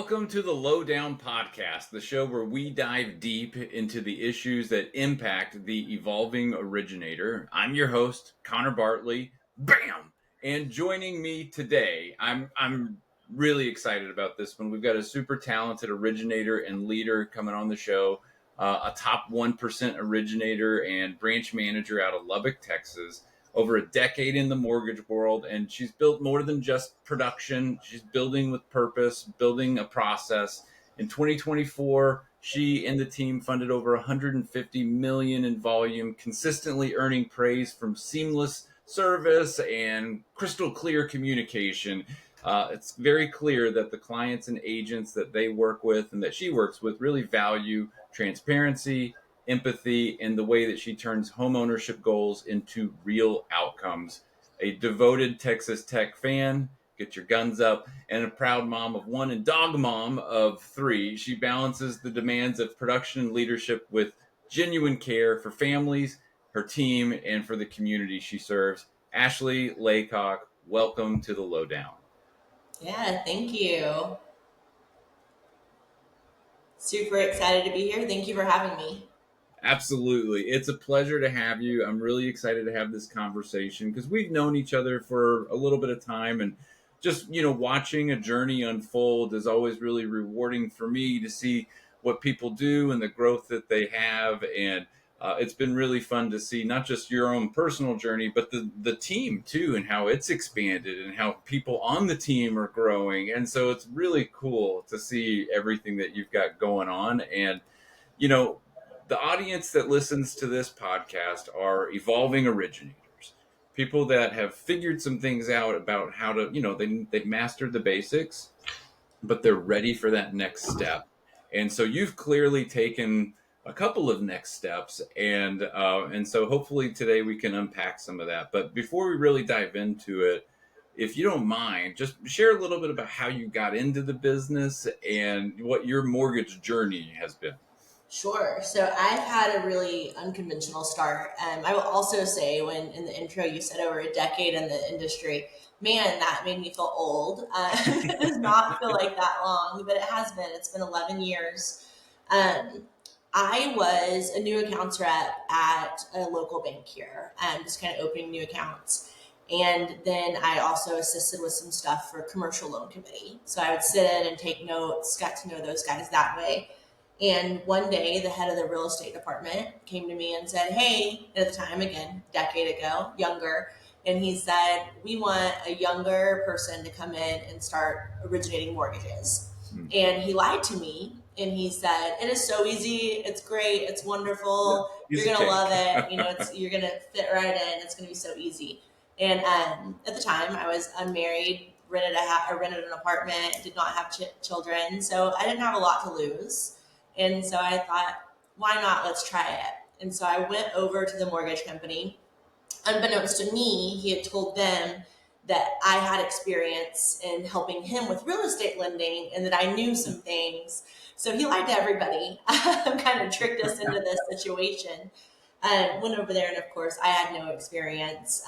Welcome to the Lowdown Podcast, the show where we dive deep into the issues that impact the evolving originator. I'm your host, Connor Bartley. Bam! And joining me today, I'm really excited about this one. We've got a super talented originator and leader coming on the show, a top 1% originator and branch manager out of Lubbock, Texas. Over a decade in the mortgage world, and she's built more than just production. She's building with purpose, building a process. In 2024, she and the team funded over 150 million in volume, consistently earning praise from seamless service and crystal clear communication. It's very clear that the clients and agents that they work with and that she works with really value transparency, empathy, and the way that she turns homeownership goals into real outcomes. A devoted Texas Tech fan, get your guns up, and a proud mom of one and dog mom of three. She balances the demands of production and leadership with genuine care for families, her team, and for the community she serves. Ashley Laycock, welcome to the Lowdown. Yeah, thank you. Super excited to be here. Thank you for having me. Absolutely. It's a pleasure to have you. I'm really excited to have this conversation because we've known each other for a little bit of time, and just, watching a journey unfold is always really rewarding for me to see what people do and the growth that they have. And it's been really fun to see not just your own personal journey, but the team too, and how it's expanded and how people on the team are growing. And so it's really cool to see everything that you've got going on. And, you know, the audience that listens to this podcast are evolving originators, people that have figured some things out about how to, they've mastered the basics, but they're ready for that next step. And so you've clearly taken a couple of next steps, and so hopefully today we can unpack some of that. But before we really dive into it, if you don't mind, just share a little bit about how you got into the business and what your mortgage journey has been. Sure. So I've had a really unconventional start. I will also say, when in the intro you said over a decade in the industry, man, that made me feel old. It does not feel like that long, but it has been. It's been 11 years. I was a new accounts rep at a local bank here, just kind of opening new accounts. And then I also assisted with some stuff for commercial loan committee. So I would sit in and take notes, got to know those guys that way. And one day, the head of the real estate department came to me and said, hey, at the time, again, decade ago, younger, and he said, we want a younger person to come in and start originating mortgages. And he lied to me, and he said, it is so easy. It's great. It's wonderful. You're going to love it. You're going to fit right in. It's going to be so easy. And at the time, I was unmarried, rented an apartment, did not have children. So I didn't have a lot to lose. And so I thought, why not? Let's try it. And so I went over to the mortgage company. Unbeknownst to me, he had told them that I had experience in helping him with real estate lending and that I knew some things. So he lied to everybody, kind of tricked us into this situation. Went over there, and of course, I had no experience.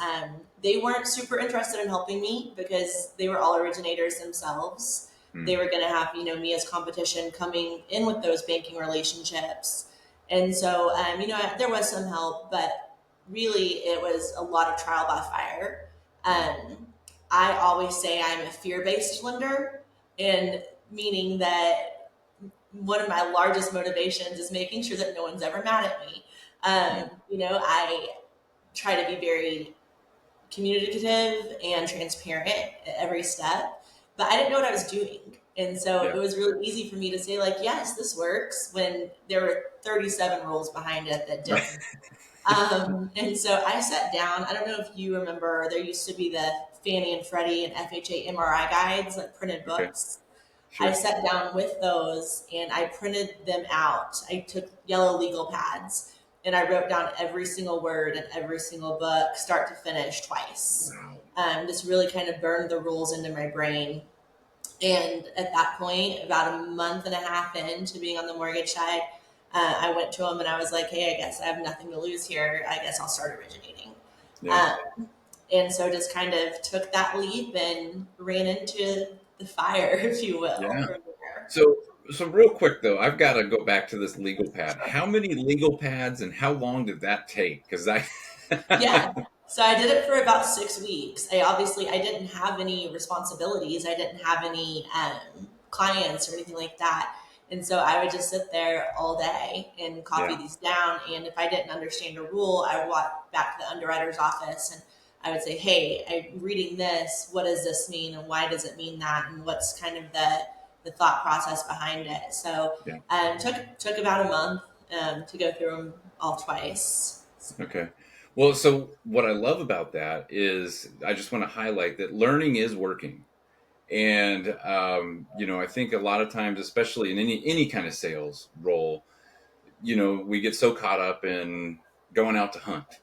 They weren't super interested in helping me because they were all originators themselves. They were going to have, me as competition coming in with those banking relationships. And so, there was some help, but really it was a lot of trial by fire. I always say I'm a fear-based lender, and meaning that one of my largest motivations is making sure that no one's ever mad at me. I try to be very communicative and transparent at every step. But I didn't know what I was doing. And so It was really easy for me to say, yes, this works, when there were 37 rules behind it that didn't. And so I sat down. I don't know if you remember, there used to be the Fannie and Freddie and FHA MRI guides, like printed books. Sure. I sat down with those and I printed them out. I took yellow legal pads and I wrote down every single word in every single book, start to finish, twice. Just really kind of burned the rules into my brain. And at that point, about a month and a half into being on the mortgage side, I went to him and I was like, hey, I guess I have nothing to lose here. I guess I'll start originating. Yeah. And so just kind of took that leap and ran into the fire, if you will. Yeah. So, so real quick though, I've got to go back to this legal pad. How many legal pads and how long did that take? Because I, Yeah. So I did it for about 6 weeks. I didn't have any responsibilities. I didn't have any clients or anything like that. And so I would just sit there all day and copy yeah, these down. And if I didn't understand a rule, I would walk back to the underwriter's office and I would say, "Hey, I'm reading this. What does this mean, and why does it mean that? And what's kind of the thought process behind it?" So yeah, took about a month to go through them all twice. okay. Well, so what I love about that is I just want to highlight that learning is working. And I think a lot of times, especially in any kind of sales role, we get so caught up in going out to hunt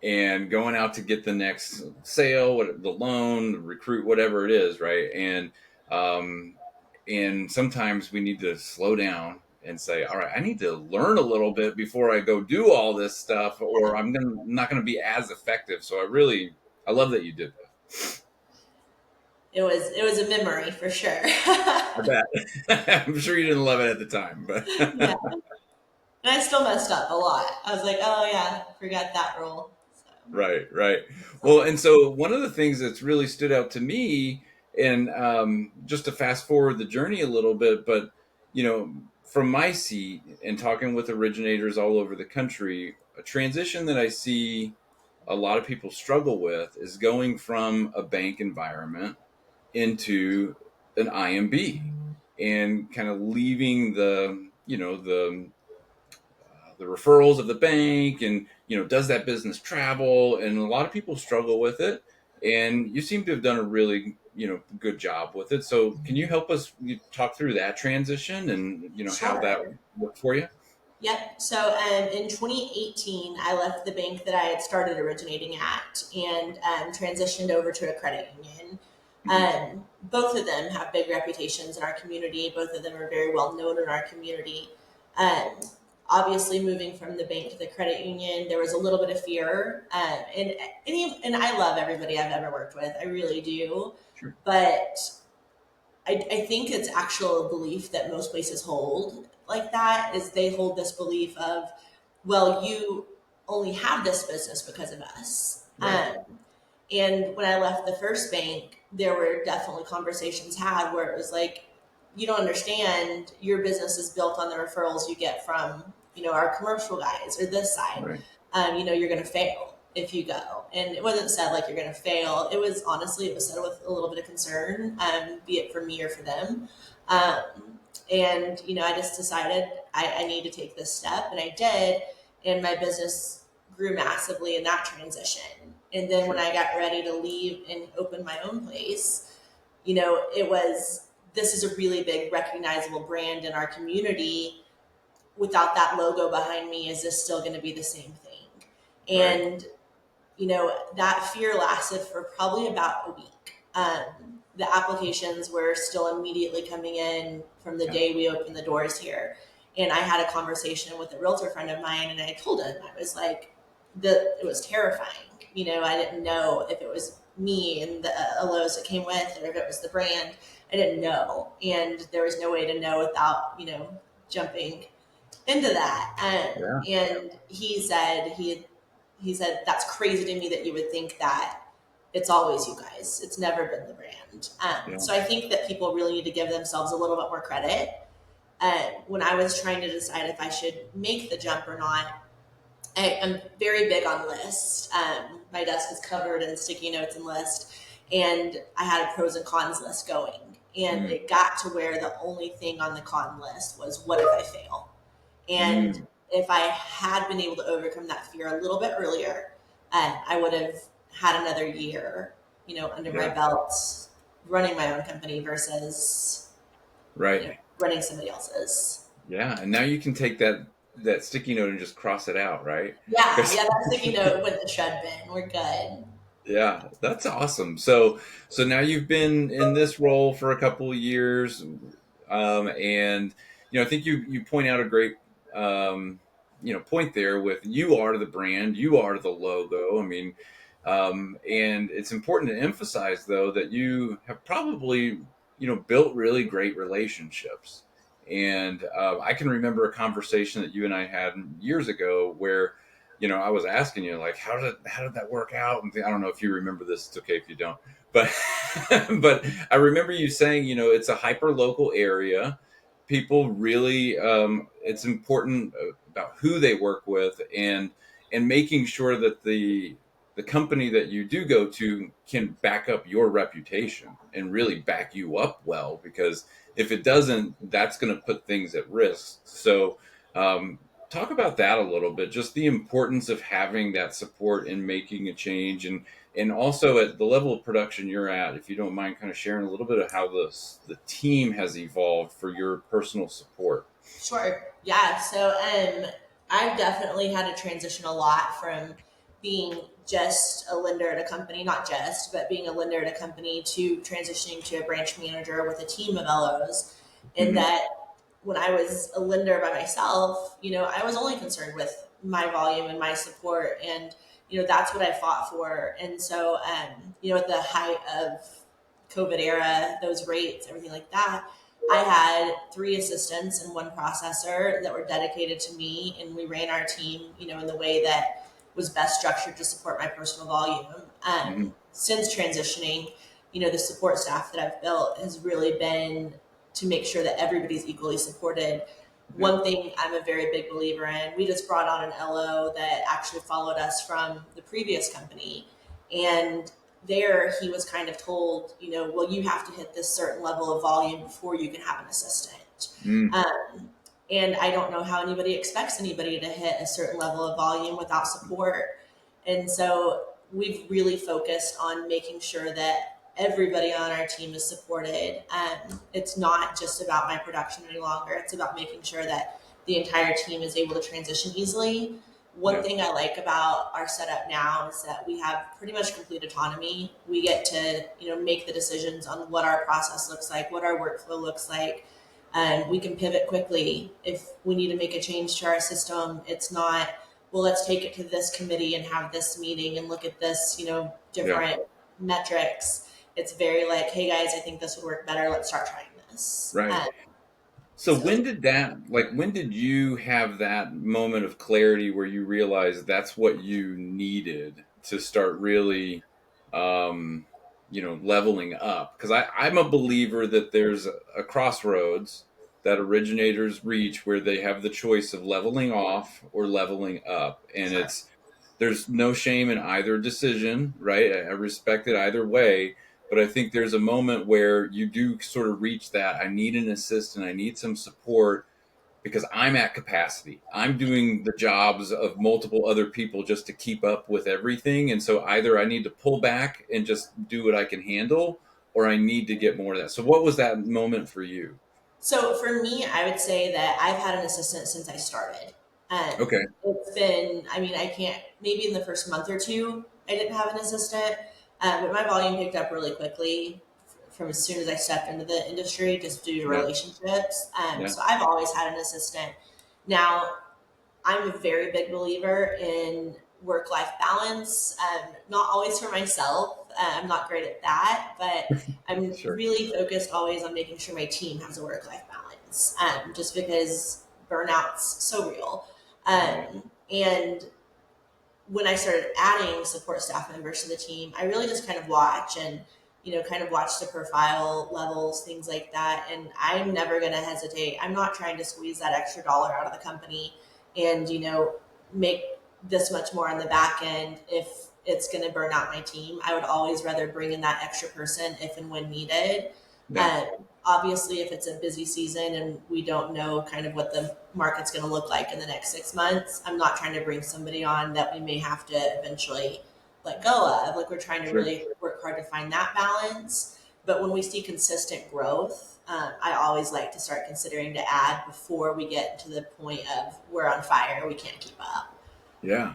and going out to get the next sale, the loan, the recruit, whatever it is, right? Um, and sometimes we need to slow down and say, all right, I need to learn a little bit before I go do all this stuff, or not gonna be as effective. So I love that you did that. It was a memory for sure. I bet. I'm sure you didn't love it at the time, but Yeah, and I still messed up a lot. I was like, oh yeah, forgot that rule. So right, right. it's Well, all and so one of the things that's really stood out to me, and just to fast forward the journey a little bit, but from my seat and talking with originators all over the country, a transition that I see a lot of people struggle with is going from a bank environment into an IMB and kind of leaving the referrals of the bank, and does that business travel, and a lot of people struggle with it, and you seem to have done a really good job with it. So can you help us talk through that transition and how that sure. worked for you? Yep. So in 2018, I left the bank that I had started originating at and transitioned over to a credit union. Hmm. Both of them have big reputations in our community. Both of them are very well known in our community. Um, Obviously, moving from the bank to the credit union, there was a little bit of fear. And I love everybody I've ever worked with. I really do. Sure. But I think it's actual belief that most places hold like that is they hold this belief of, well, you only have this business because of us. Right. And when I left the first bank, there were definitely conversations had where it was like, you don't understand, your business is built on the referrals you get from, our commercial guys or this side. Right. You're going to fail if you go. And it wasn't said like you're going to fail. It was honestly, it was said with a little bit of concern, be it for me or for them. Um, I just decided I need to take this step, and I did. And my business grew massively in that transition. And then when Sure. I got ready to leave and open my own place, it was, this is a really big recognizable brand in our community. Without that logo behind me, is this still going to be the same thing? Right. And that fear lasted for probably about a week. The applications were still immediately coming in from the Yeah. day we opened the doors here. And I had a conversation with a realtor friend of mine, and I told him, I was like, it was terrifying. I didn't know if it was me and the LOs that came with, or if it was the brand. I didn't know. And there was no way to know without, jumping into that. Yeah. And he said, that's crazy to me that you would think that it's always you guys. It's never been the brand. Yeah. So I think that people really need to give themselves a little bit more credit. When I was trying to decide if I should make the jump or not, I'm very big on lists. My desk is covered in sticky notes and lists, and I had a pros and cons list going. And Mm. it got to where the only thing on the con list was, what if I fail? And Mm. if I had been able to overcome that fear a little bit earlier, I would have had another year, under my Yeah. belt running my own company versus, Right. running somebody else's. Yeah. And now you can take that sticky note and just cross it out, right? Yeah, 'Cause yeah, that sticky note with the shred bin. We're good. yeah, that's awesome. So now you've been in this role for a couple of years, and I think you point out a great point there with you are the brand, you are the logo. I mean, and it's important to emphasize though that you have probably built really great relationships, And I can remember a conversation that you and I had years ago where, I was asking you like, how did that work out? And I don't know if you remember this. It's okay if you don't, but but I remember you saying, it's a hyper local area. People really, it's important about who they work with, and making sure that the company that you do go to can back up your reputation and really back you up well, because if it doesn't, that's going to put things at risk. So, talk about that a little bit, just the importance of having that support in making a change, and also at the level of production you're at, if you don't mind kind of sharing a little bit of how the team has evolved for your personal support. Sure. Yeah. So I've definitely had to transition a lot from being just a lender at a company, not just, but being a lender at a company, to transitioning to a branch manager with a team of LOs. In Hmm. that, when I was a lender by myself, I was only concerned with my volume and my support. And, that's what I fought for. And so, at the height of COVID era, those rates, everything like that, I had three assistants and one processor that were dedicated to me, and we ran our team, in the way that was best structured to support my personal volume. Hmm. Since transitioning, the support staff that I've built has really been to make sure that everybody's equally supported. Yeah. One thing I'm a very big believer in, we just brought on an LO that actually followed us from the previous company. And there he was kind of told, well, you have to hit this certain level of volume before you can have an assistant. Mm. Um, and I don't know how anybody expects anybody to hit a certain level of volume without support. And so we've really focused on making sure that everybody on our team is supported. It's not just about my production any longer. It's about making sure that the entire team is able to transition easily. One Yeah. thing I like about our setup now is that we have pretty much complete autonomy. We get to, make the decisions on what our process looks like, what our workflow looks like. We can pivot quickly if we need to make a change to our system. It's not, well, let's take it to this committee and have this meeting and look at this, Yeah. different metrics. It's very like, hey guys, I think this would work better. Let's start trying this. Right. So So when did you have that moment of clarity where you realized that's what you needed to start really, um, leveling up? Because I'm a believer that there's a crossroads that originators reach where they have the choice of leveling off or leveling up. And sure. there's no shame in either decision, right? I respect it either way, but I think there's a moment where you do sort of reach that. I need an assistant. I need some support because I'm at capacity. I'm doing the jobs of multiple other people just to keep up with everything. And so either I need to pull back and just do what I can handle, or I need to get more of that. So what was that moment for you? So for me, I would say that I've had an assistant since I started. Okay. It's been, I mean, I can't, maybe in the first month or two, I didn't have an assistant, but my volume picked up really quickly from as soon as I stepped into the industry, just due to Yeah. relationships. Yeah. So I've always had an assistant. Now, I'm a very big believer in work life balance. Not always for myself. I'm not great at that, but I'm Sure. really focused always on making sure my team has a work life balance, just because burnout's so real. Right. And when I started adding support staff members to the team, I really just kind of watch and, kind of watch the profile levels, things like that. And I'm never going to hesitate. I'm not trying to squeeze that extra dollar out of the company and, make this much more on the back end if it's going to burn out my team. I would always rather bring in that extra person if and when needed. Yeah. Um, Obviously, if it's a busy season and we don't know kind of what the market's going to look like in the next 6 months, I'm not trying to bring somebody on that we may have to eventually let go of. Like, we're trying to Sure. really work hard to find that balance. But when we see consistent growth, I always like to start considering to add before we get to the point of we're on fire, we can't keep up. Yeah.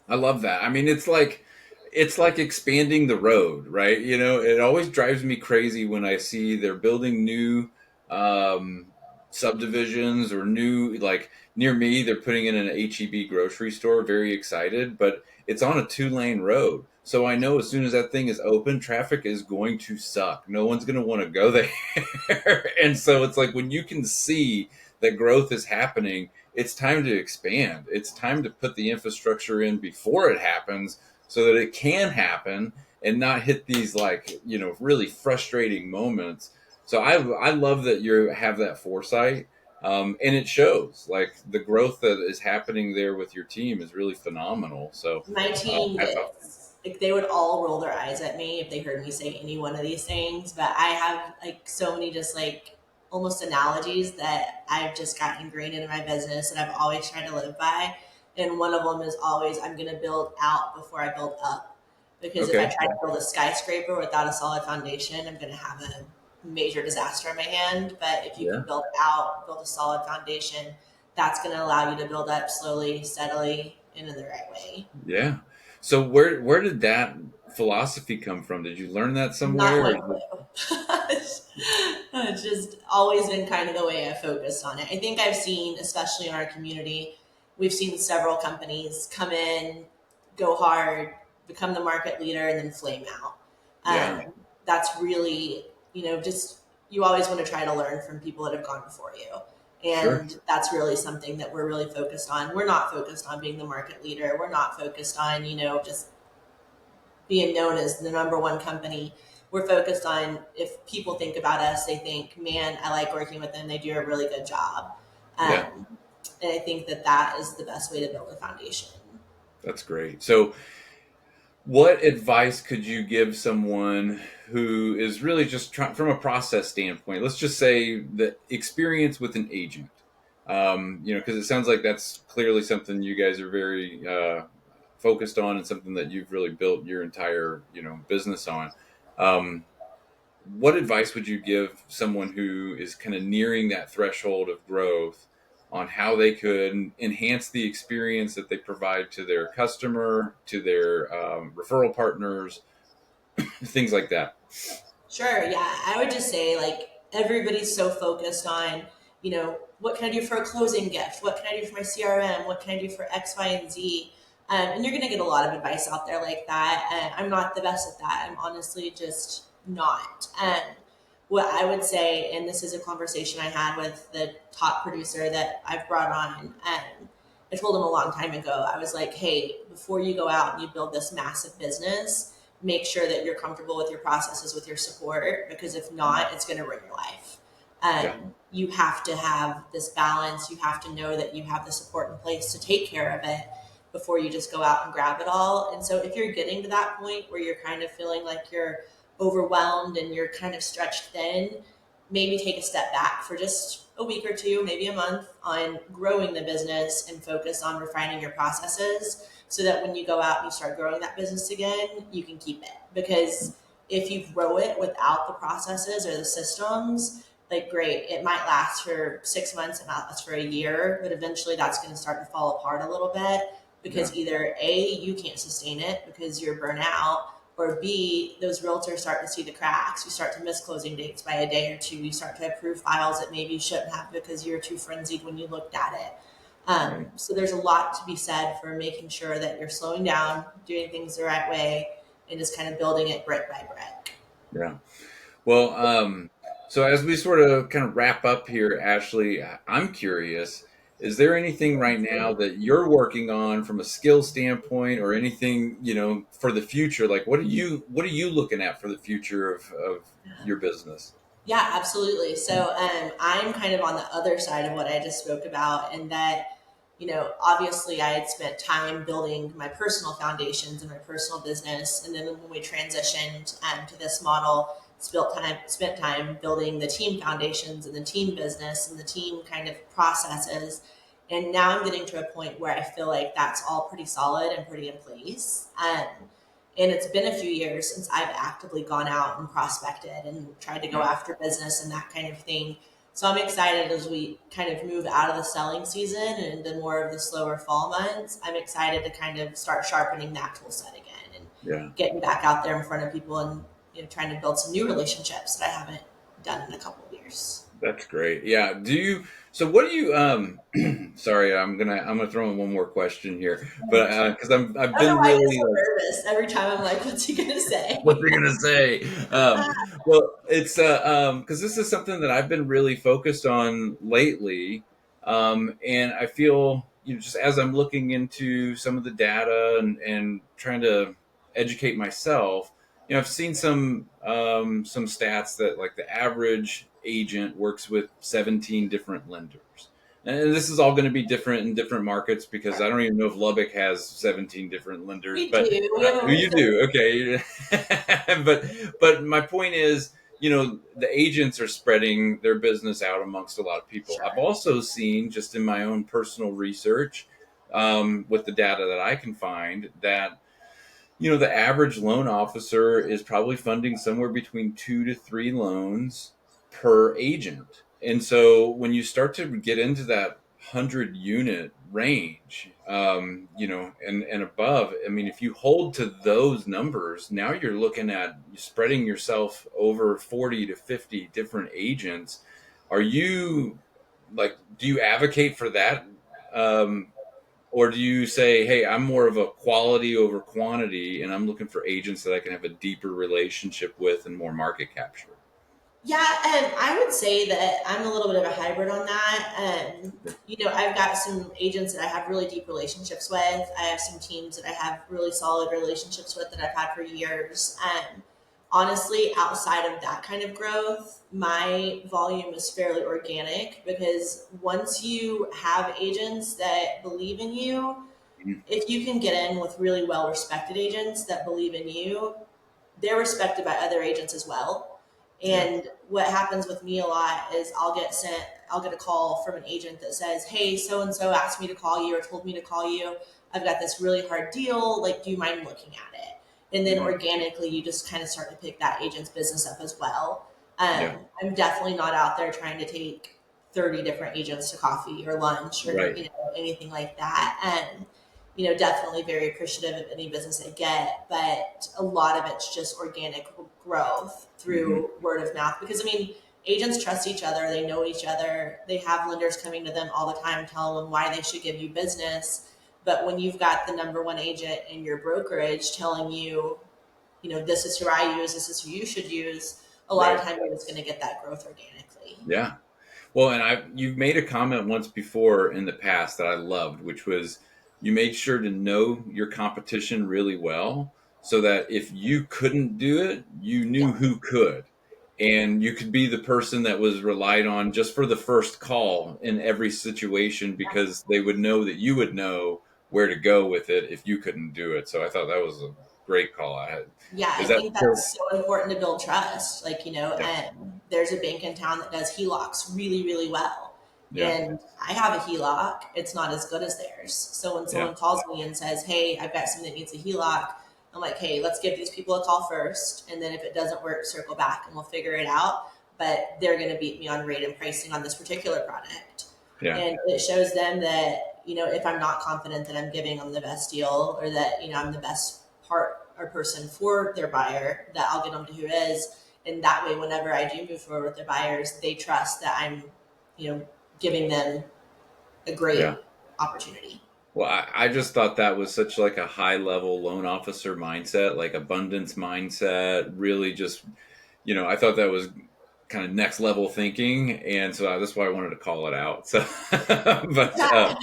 I love that. I mean, it's like expanding the road, right? It always drives me crazy when I see they're building new um, subdivisions or new, like near me, they're putting in an HEB grocery store. Very excited, but it's on a 2-lane road. So I know as soon as that thing is open, traffic is going to suck. No one's going to want to go there. And so it's like when you can see that growth is happening, it's time to expand. It's time to put the infrastructure in before it happens so that it can happen and not hit these like, really frustrating moments. So I love that you have that foresight. And it shows like the growth that is happening there with your team is really phenomenal. So My team hats off. gets like they would all roll their eyes at me if they heard me say any one of these things, but I have like so many just like almost analogies that I've just got ingrained into my business that I've always tried to live by. And one of them is always I'm going to build out before I build up. Because if I Okay. try to build a skyscraper without a solid foundation, I'm going to have a major disaster in my hand. But if you can Yeah. build out, build a solid foundation, that's going to allow you to build up slowly, steadily, and in the right way. Yeah. So where did that philosophy come from? Did you learn that Not somewhere? one clue. It's just always been kind of the way I focused on it. I think I've seen, especially in our community, we've seen several companies come in, go hard, become the market leader, and then flame out. Yeah. That's really, just you always want to try to learn from people that have gone before you. Sure. And that's really something that we're really focused on. We're not focused on being the market leader. We're not focused on, just being known as the number one company. We're focused on if people think about us, they think, man, I like working with them. They do a really good job. Yeah. Um, and I think that that is the best way to build a foundation. That's great. So what advice could you give someone who is really just trying from a process standpoint? Let's just say the experience with an agent. Because it sounds like that's clearly something you guys are very focused on and something that you've really built your entire, business on. Um, what advice would you give someone who is kind of nearing that threshold of growth on how they could enhance the experience that they provide to their customer, to their referral partners, things like that? Sure. Yeah. I would just say like everybody's so focused on, what can I do for a closing gift? What can I do for my CRM? What can I do for X, Y, and Z? And you're going to get a lot of advice out there like that. And I'm not the best at that. I'm honestly just not. What I would say, and this is a conversation I had with the top producer that I've brought on, I told him a long time ago, I was like, hey, before you go out and you build this massive business, make sure that you're comfortable with your processes, with your support, because if not, it's going to ruin your life. Yeah. You have to have this balance. You have to know that you have the support in place to take care of it before you just go out and grab it all. And so if you're getting to that point where you're kind of feeling like you're overwhelmed and you're kind of stretched thin, maybe take a step back for just a week or two, maybe a month on growing the business and focus on refining your processes so that when you go out and you start growing that business again, you can keep it. Because if you grow it without the processes or the systems, like great, it might last for 6 months, it might last for a year, but eventually that's going to start to fall apart a little bit Yeah. because either A, you can't sustain it because you're burnt out, or B, those realtors start to see the cracks. You start to miss closing dates by a day or two. You start to approve files that maybe you shouldn't have because you're too frenzied when you looked at it. Right. So there's a lot to be said for making sure that you're slowing down, doing things the right way, and just kind of building it brick by brick. Yeah. Well, so as we sort of kind of wrap up here, Ashley, I'm curious, is there anything right now that you're working on from a skill standpoint or anything, for the future? Like what are you looking at for the future of your business? Yeah, absolutely. So I'm kind of on the other side of what I just spoke about, in that, obviously I had spent time building my personal foundations and my personal business. And then when we transitioned to this model, spent time building the team foundations and the team business and the team kind of processes. And now I'm getting to a point where I feel like that's all pretty solid and pretty in place. And it's been a few years since I've actively gone out and prospected and tried to go Yeah. after business and that kind of thing. So I'm excited as we kind of move out of the selling season and into more of the slower fall months. I'm excited to kind of start sharpening that tool set again and Yeah. getting back out there in front of people and trying to build some new relationships that I haven't done in a couple of years. That's great. Yeah. So what do you, sorry, I'm gonna throw in one more question here, but, cause I've I don't know been why I get really so like, nervous every time. I'm like, what's he gonna what's say? he gonna say? Well, it's because this is something that I've been really focused on lately, and I feel just as I'm looking into some of the data and trying to educate myself, I've seen some stats that like the average agent works with 17 different lenders. And this is all going to be different in different markets because I don't even know if Lubbock has 17 different lenders, We but do. We have over you 30. do, okay. but my point is, the agents are spreading their business out amongst a lot of people. I've Sure. also seen, just in my own personal research, with the data that I can find, that the average loan officer is probably funding somewhere between 2 to 3 loans per agent. And so when you start to get into that 100 unit range, and above, I mean, if you hold to those numbers, now you're looking at spreading yourself over 40 to 50 different agents. Are you do you advocate for that? Or do you say, hey, I'm more of a quality over quantity and I'm looking for agents that I can have a deeper relationship with and more market capture? Yeah, I would say that I'm a little bit of a hybrid on that. I've got some agents that I have really deep relationships with. I have some teams that I have really solid relationships with that I've had for years. Honestly, outside of that kind of growth, my volume is fairly organic because once you have agents that believe in you, Mhm. if you can get in with really well respected agents that believe in you, they're respected by other agents as well. Yeah. And what happens with me a lot is I'll get a call from an agent that says, hey, so and so asked me to call you or told me to call you. I've got this really hard deal. Like, do you mind looking at it? And then Hmm. organically, you just kind of start to pick that agent's business up as well. Yeah. I'm definitely not out there trying to take 30 different agents to coffee or lunch or Right. anything like that. And definitely very appreciative of any business I get, but a lot of it's just organic growth Hmm. through word of mouth. Because I mean, agents trust each other, they know each other, they have lenders coming to them all the time telling them why they should give you business. But when you've got the number one agent in your brokerage telling you, this is who I use, this is who you should use, a lot of Right. times you're just going to get that growth organically. Yeah. Well, and you've made a comment once before in the past that I loved, which was you made sure to know your competition really well so that if you couldn't do it, you knew Yeah. who could. And you could be the person that was relied on just for the first call in every situation because they would know that you would know where to go with it if you couldn't do it. So I thought that was a great call. Yeah, I Is that think still? that's so important to build trust. Like, Yeah. there's a bank in town that does HELOCs really, really well. Yeah. And I have a HELOC. It's not as good as theirs. So when Yeah. someone calls me and says, hey, I've got something that needs a HELOC, I'm like, hey, let's give these people a call first. And then if it doesn't work, circle back and we'll figure it out. But they're going to beat me on rate and pricing on this particular product. Yeah. And it shows them that, if I'm not confident that I'm giving them the best deal or that, I'm the best part or person for their buyer, that I'll get them to who is. And that way, whenever I do move forward with their buyers, they trust that I'm, giving them a Yeah. great opportunity. Well, I just thought that was such like a high level loan officer mindset, like abundance mindset. Really, just I thought that was kind of next level thinking, and so that's why I wanted to call it out. So, but Yeah.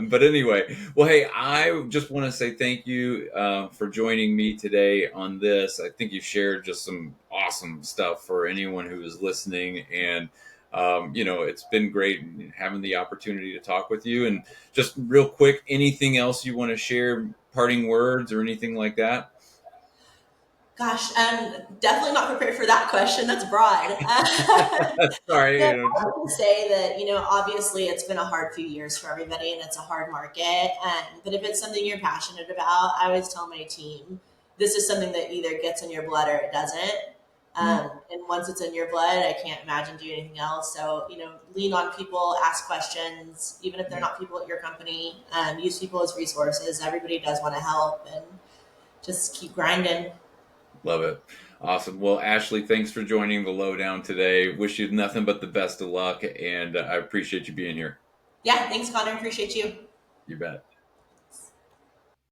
but anyway, well, hey, I just want to say thank you for joining me today on this. I think you shared just some awesome stuff for anyone who is listening, and it's been great having the opportunity to talk with you. And just real quick, anything else you want to share, parting words or anything like that? Gosh, definitely not prepared for that question. That's broad. Sorry, No, I would say that, obviously it's been a hard few years for everybody and it's a hard market. But if it's something you're passionate about, I always tell my team, this is something that either gets in your blood or it doesn't. Mm, And once it's in your blood, I can't imagine doing anything else. So, lean on people, ask questions, even if they're yeah. not people at your company, use people as resources. Everybody does want to help and just keep grinding. Love it. Awesome. Well, Ashley, thanks for joining the lowdown today. Wish you nothing but the best of luck, and I appreciate you being here. Yeah, thanks, Connor. Appreciate you. You bet.